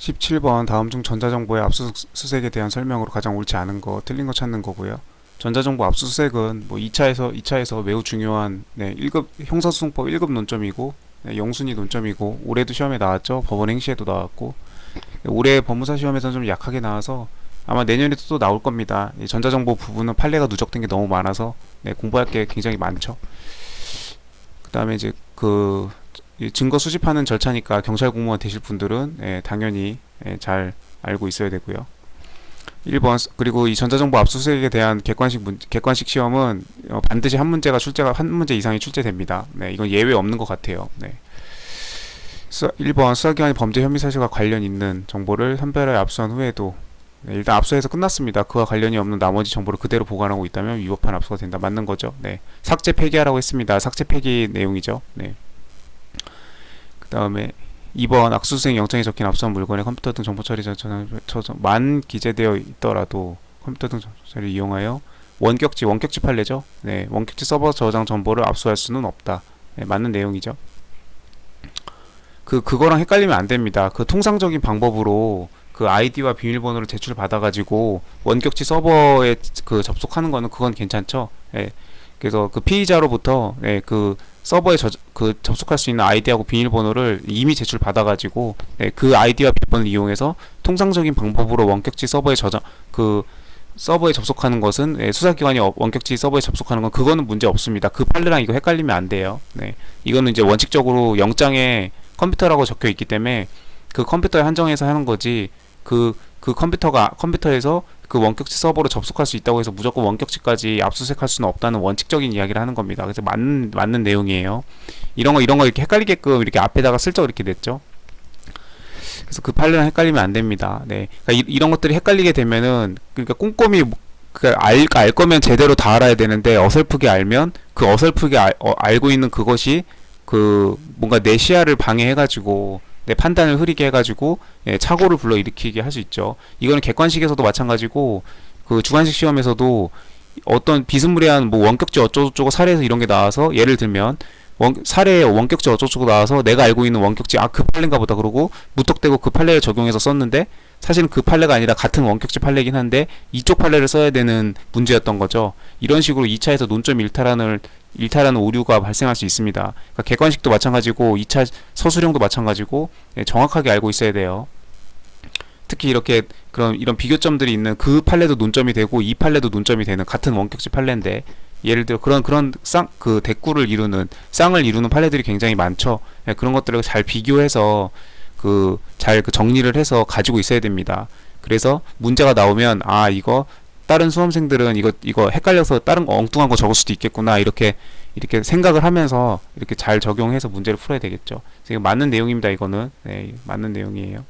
17번 다음 중 전자정보의 압수수색에 대한 설명으로 가장 옳지 않은 거, 틀린 거 찾는 거고요. 전자정보 압수수색은 뭐 2차에서 매우 중요한 1급 형사소송법 1급 논점이고 영순위 논점이고 올해도 시험에 나왔죠. 법원 행시에도 나왔고 올해 법무사 시험에서는 좀 약하게 나와서 아마 내년에도 또 나올 겁니다. 이 전자정보 부분은 판례가 누적된 게 너무 많아서 공부할 게 굉장히 많죠. 그 다음에 이제 이 증거 수집하는 절차니까 경찰 공무원 되실 분들은 당연히 잘 알고 있어야 되고요. 1번 그리고 이 전자정보 압수수색에 대한 객관식 시험은 반드시 한 문제 이상이 출제됩니다. 이건 예외 없는 것 같아요. 1번 수사기관이 범죄 혐의 사실과 관련 있는 정보를 선별하여 압수한 후에도 일단 압수해서 끝났습니다. 그와 관련이 없는 나머지 정보를 그대로 보관하고 있다면 위법한 압수가 된다. 맞는 거죠. 삭제 폐기하라고 했습니다. 삭제 폐기 내용이죠. 그 다음에 2번 압수수색 영장에 적힌 압수한 물건의 컴퓨터 등 정보 처리 만 기재되어 있더라도 컴퓨터 등 정보 처리를 이용하여 원격지 판례죠. 원격지 서버 저장 정보를 압수할 수는 없다. 맞는 내용이죠. 그거랑 헷갈리면 안 됩니다. 그 통상적인 방법으로 그 아이디와 비밀번호를 제출받아가지고 원격지 서버에 접속하는 거는 그건 괜찮죠. 그래서 그 피의자로부터 그 서버에 접속할 수 있는 아이디하고 비밀번호를 이미 제출받아가지고 그 아이디와 비밀번호를 이용해서 통상적인 방법으로 원격지 서버에 서버에 접속하는 것은 수사기관이 원격지 서버에 접속하는 건 그거는 문제 없습니다. 그 판례랑 이거 헷갈리면 안 돼요. 이거는 이제 원칙적으로 영장에 컴퓨터라고 적혀 있기 때문에 그 컴퓨터에 한정해서 하는 거지 컴퓨터에서 그 원격지 서버로 접속할 수 있다고 해서 무조건 원격지까지 압수수색할 수는 없다는 원칙적인 이야기를 하는 겁니다. 그래서 맞는 내용이에요. 이런 거 이렇게 헷갈리게끔 이렇게 앞에다가 슬쩍 이렇게 냈죠. 그래서 그 판례랑 헷갈리면 안 됩니다. 그러니까 이런 것들이 헷갈리게 되면은 그러니까 꼼꼼히 알 거면 제대로 다 알아야 되는데 어설프게 알면 그 어설프게 알고 있는 그것이 뭔가 내 시야를 방해해가지고 내 판단을 흐리게 해가지고 착오를 불러일으키게 할 수 있죠. 이거는 객관식에서도 마찬가지고 그 주관식 시험에서도 어떤 비스무리한 뭐 원격지 어쩌고저쩌고 사례에서 이런 게 나와서 예를 들면 사례에 원격지 어쩌고저쩌고 나와서 내가 알고 있는 원격지 그 판례인가 보다 그러고 무턱대고 그 판례를 적용해서 썼는데 사실은 그 판례가 아니라 같은 원격지 판례긴 한데 이쪽 판례를 써야 되는 문제였던 거죠. 이런 식으로 2차에서 논점 일탈하는 오류가 발생할 수 있습니다. 그러니까 객관식도 마찬가지고 2차 서술형도 마찬가지고 정확하게 알고 있어야 돼요. 특히 이렇게 이런 비교점들이 있는 그 판례도 논점이 되고 이 판례도 논점이 되는 같은 원격지 판례인데 예를 들어 그런 대꾸를 이루는 쌍을 이루는 판례들이 굉장히 많죠. 그런 것들을 잘 비교해서 잘 정리를 해서 가지고 있어야 됩니다. 그래서 문제가 나오면 이거 다른 수험생들은 이거 헷갈려서 다른 거 엉뚱한 거 적을 수도 있겠구나 이렇게 생각을 하면서 이렇게 잘 적용해서 문제를 풀어야 되겠죠. 그래서 이거 맞는 내용입니다. 이거는 맞는 내용이에요.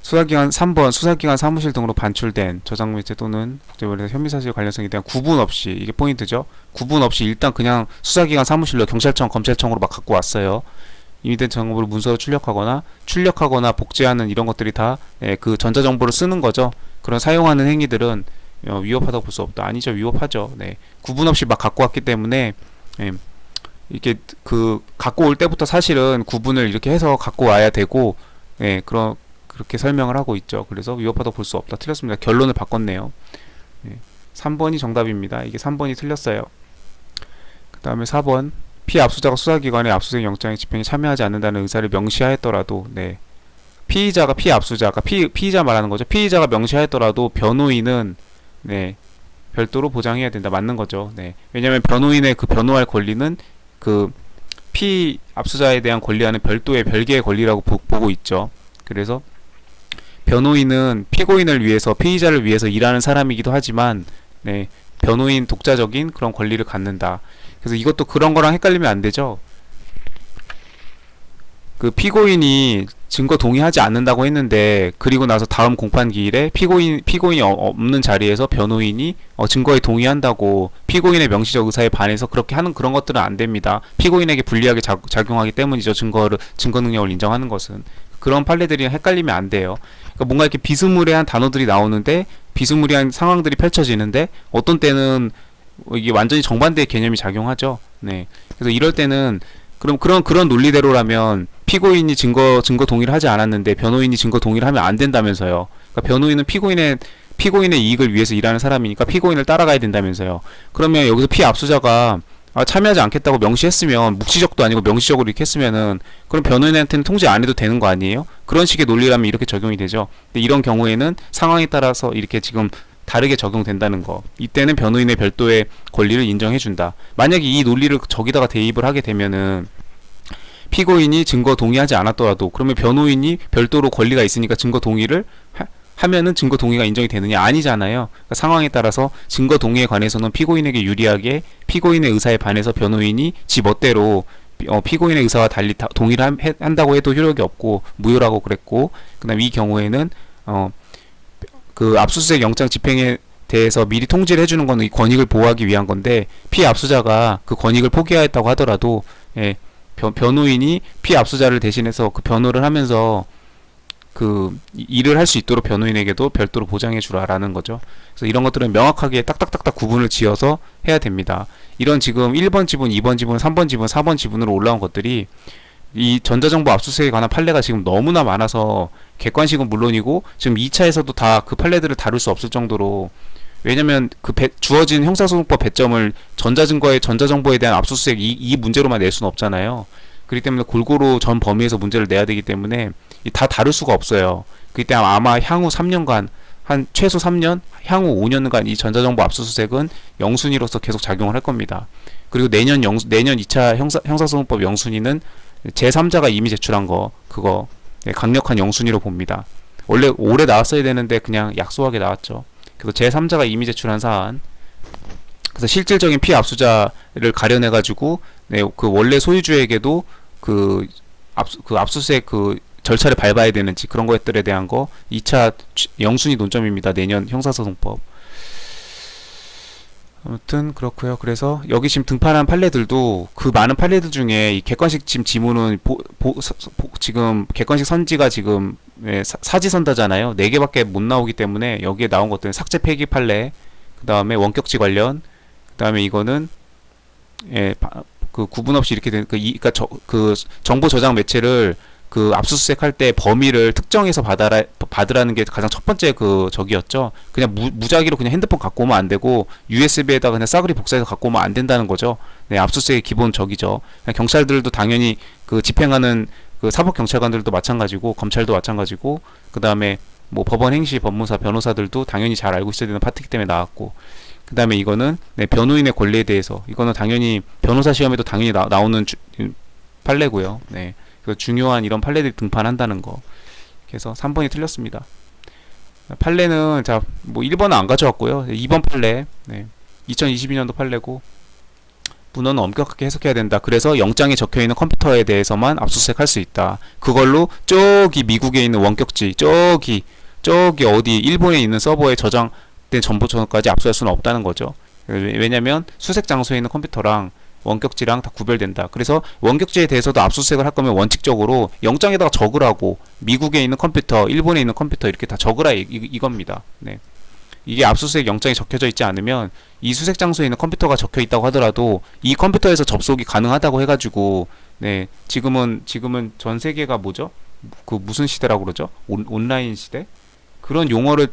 3번 수사기관 사무실 등으로 반출된 저장 매체 또는 국제법에서 혐의사실 관련성에 대한 구분 없이 이게 포인트죠. 구분 없이 일단 그냥 수사기관 사무실로 경찰청 검찰청으로 막 갖고 왔어요. 이미 된 정보를 문서로 출력하거나 복제하는 이런 것들이 다 그 전자정보를 쓰는 거죠. 그런 사용하는 행위들은 위법하다고 볼 수 없다. 아니죠. 위법하죠. 구분 없이 막 갖고 왔기 때문에 이렇게 갖고 올 때부터 사실은 구분을 이렇게 해서 갖고 와야 되고 그렇게 설명을 하고 있죠. 그래서 위법하다고 볼 수 없다. 틀렸습니다. 결론을 바꿨네요. 3번이 정답입니다. 이게 3번이 틀렸어요. 그 다음에 4번 피압수자가 수사기관의 압수수색 영장의 집행에 참여하지 않는다는 의사를 명시하였더라도 피의자가 피의자 말하는 거죠. 피의자가 명시하였더라도 변호인은 별도로 보장해야 된다. 맞는 거죠. 왜냐하면 변호인의 변호할 권리는 피압수자에 대한 권리와는 별개의 권리라고 보고 있죠. 그래서 변호인은 피고인을 위해서 피의자를 위해서 일하는 사람이기도 하지만 변호인 독자적인 그런 권리를 갖는다. 그래서 이것도 그런 거랑 헷갈리면 안 되죠. 피고인이 증거 동의하지 않는다고 했는데 그리고 나서 다음 공판 기일에 피고인이 없는 자리에서 변호인이 증거에 동의한다고 피고인의 명시적 의사에 반해서 그렇게 하는 그런 것들은 안 됩니다. 피고인에게 불리하게 작용하기 때문이죠. 증거 능력을 인정하는 것은. 그런 판례들이 헷갈리면 안 돼요. 그러니까 뭔가 이렇게 비스무리한 단어들이 나오는데 비스무리한 상황들이 펼쳐지는데 어떤 때는 이게 완전히 정반대의 개념이 작용하죠. 그래서 이럴 때는 그럼 그런 논리대로라면 피고인이 증거 동의를 하지 않았는데 변호인이 증거 동의를 하면 안 된다면서요. 그러니까 변호인은 피고인의 이익을 위해서 일하는 사람이니까 피고인을 따라가야 된다면서요. 그러면 여기서 피압수자가 참여하지 않겠다고 명시했으면, 묵시적도 아니고 명시적으로 이렇게 했으면은, 그럼 변호인한테는 통지 안 해도 되는 거 아니에요? 그런 식의 논리라면 이렇게 적용이 되죠. 근데 이런 경우에는 상황에 따라서 이렇게 지금 다르게 적용된다는 거. 이때는 변호인의 별도의 권리를 인정해준다. 만약에 이 논리를 저기다가 대입을 하게 되면은 피고인이 증거 동의하지 않았더라도 그러면 변호인이 별도로 권리가 있으니까 증거 동의를 하면은 증거 동의가 인정이 되느냐? 아니잖아요. 그러니까 상황에 따라서 증거 동의에 관해서는 피고인에게 유리하게 피고인의 의사에 반해서 변호인이 지 멋대로 피고인의 의사와 달리 동의를 한다고 해도 효력이 없고 무효라고 그랬고, 그다음 이 경우에는 그 압수수색 영장 집행에 대해서 미리 통지를 해주는 거는 이 권익을 보호하기 위한 건데, 피압수자가 그 권익을 포기하였다고 하더라도 변호인이 피압수자를 대신해서 그 변호를 하면서 그 일을 할 수 있도록 변호인에게도 별도로 보장해 주라라는 거죠. 그래서 이런 것들은 명확하게 딱딱딱딱 구분을 지어서 해야 됩니다. 이런 지금 1번 지분, 2번 지분, 3번 지분, 4번 지분으로 올라온 것들이 이 전자정보 압수수색에 관한 판례가 지금 너무나 많아서 객관식은 물론이고 지금 2차에서도 다 그 판례들을 다룰 수 없을 정도로, 왜냐면 그 주어진 형사소송법 배점을 전자정보에 대한 압수수색 이 문제로만 낼 수는 없잖아요. 그렇기 때문에 골고루 전 범위에서 문제를 내야 되기 때문에 다 다룰 수가 없어요. 그렇기 때문에 아마 향후 3년간, 한 최소 3년, 향후 5년간 이 전자정보 압수수색은 영순위로서 계속 작용을 할 겁니다. 그리고 내년 2차 형사소송법 영순위는 제3자가 이미 제출한 그거 강력한 영순위로 봅니다. 원래 올해 나왔어야 되는데 그냥 약소하게 나왔죠. 그래서 제3자가 이미 제출한 사안, 그래서 실질적인 피압수자를 가려내가지고 그 원래 소유주에게도 그 압수수색 그 절차를 밟아야 되는지 그런 것들에 대한 거 2차 영순위 논점입니다. 내년 형사소송법. 아무튼 그렇고요. 그래서 여기 지금 등판한 판례들도 그 많은 판례들 중에 이 객관식 지금 지문은 지금 객관식 선지가 지금 사지선다잖아요. 4개밖에 못 나오기 때문에 여기에 나온 것들은 삭제 폐기 판례, 그 다음에 원격지 관련, 그 다음에 이거는 그 구분 없이 이렇게 된 그러니까 그 정보 저장 매체를 그 압수수색할 때 범위를 특정해서 받으라는 게 가장 첫 번째 그 저기였죠. 그냥 무작위로 그냥 핸드폰 갖고 오면 안 되고 USB에다 그냥 싸그리 복사해서 갖고 오면 안 된다는 거죠. 네, 압수수색의 기본 적이죠. 경찰들도 당연히 그 집행하는 그 사법 경찰관들도 마찬가지고 검찰도 마찬가지고, 그 다음에 뭐 법원 행시 법무사 변호사들도 당연히 잘 알고 있어야 되는 파트이기 때문에 나왔고, 그 다음에 이거는 변호인의 권리에 대해서 이거는 당연히 변호사 시험에도 당연히 나오는 판례고요. 네. 그 중요한 이런 판례들이 등판한다는 거. 그래서 3번이 틀렸습니다. 판례는 뭐 1번은 안 가져왔고요. 2번 판례. 2022년도 판례고, 문헌은 엄격하게 해석해야 된다. 그래서 영장에 적혀있는 컴퓨터에 대해서만 압수수색할 수 있다. 그걸로 저기 미국에 있는 원격지, 저기 어디 일본에 있는 서버에 저장된 정보처까지 압수할 수는 없다는 거죠. 왜냐면 수색 장소에 있는 컴퓨터랑 원격지랑 다 구별된다. 그래서 원격지에 대해서도 압수수색을 할 거면 원칙적으로 영장에다가 적으라고, 미국에 있는 컴퓨터, 일본에 있는 컴퓨터 이렇게 다 적으라 이겁니다. 네. 이게 압수수색 영장에 적혀져 있지 않으면 이 수색 장소에 있는 컴퓨터가 적혀 있다고 하더라도 이 컴퓨터에서 접속이 가능하다고 해가지고, 지금은 전 세계가 뭐죠? 그 무슨 시대라고 그러죠? 온라인 시대? 그런 용어를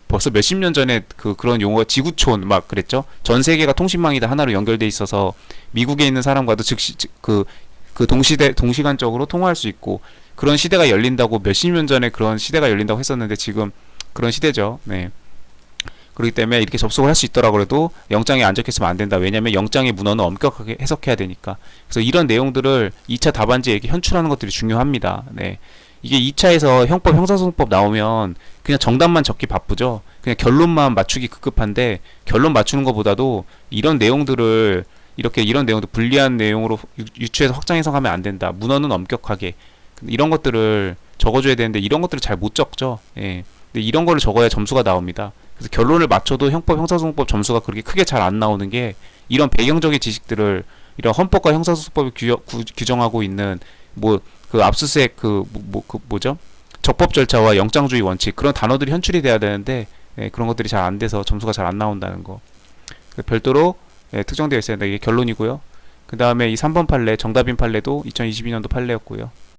벌써 몇십 년 전에 그런 용어 지구촌 막 그랬죠. 전 세계가 통신망이 다 하나로 연결돼 있어서 미국에 있는 사람과도 즉시 동시간적으로 통화할 수 있고, 그런 시대가 열린다고 몇십 년 전에 그런 시대가 열린다고 했었는데 지금 그런 시대죠. 네. 그렇기 때문에 이렇게 접속을 할 수 있더라고 해도 영장에 안 적혀있으면 안 된다. 왜냐면 영장의 문헌은 엄격하게 해석해야 되니까. 그래서 이런 내용들을 2차 답안지에 이렇게 현출하는 것들이 중요합니다. 네. 이게 2차에서 형사소송법 나오면 그냥 정답만 적기 바쁘죠. 그냥 결론만 맞추기 급급한데, 결론 맞추는 것보다도 이런 내용들 불리한 내용으로 유추해서 확장 해석하면 안 된다. 문헌은 엄격하게. 이런 것들을 적어줘야 되는데 이런 것들을 잘 못 적죠. 예. 근데 이런 거를 적어야 점수가 나옵니다. 그래서 결론을 맞춰도 형사소송법 점수가 그렇게 크게 잘 안 나오는 게, 이런 배경적인 지식들을 이런 헌법과 형사소송법이 규정하고 있는 그 압수수색 뭐죠? 적법 절차와 영장주의 원칙, 그런 단어들이 현출이 돼야 되는데 그런 것들이 잘 안 돼서 점수가 잘 안 나온다는 거. 별도로 특정되어 있어야 된다. 이게 결론이고요. 그 다음에 이 3번 판례, 정답인 판례도 2022년도 판례였고요.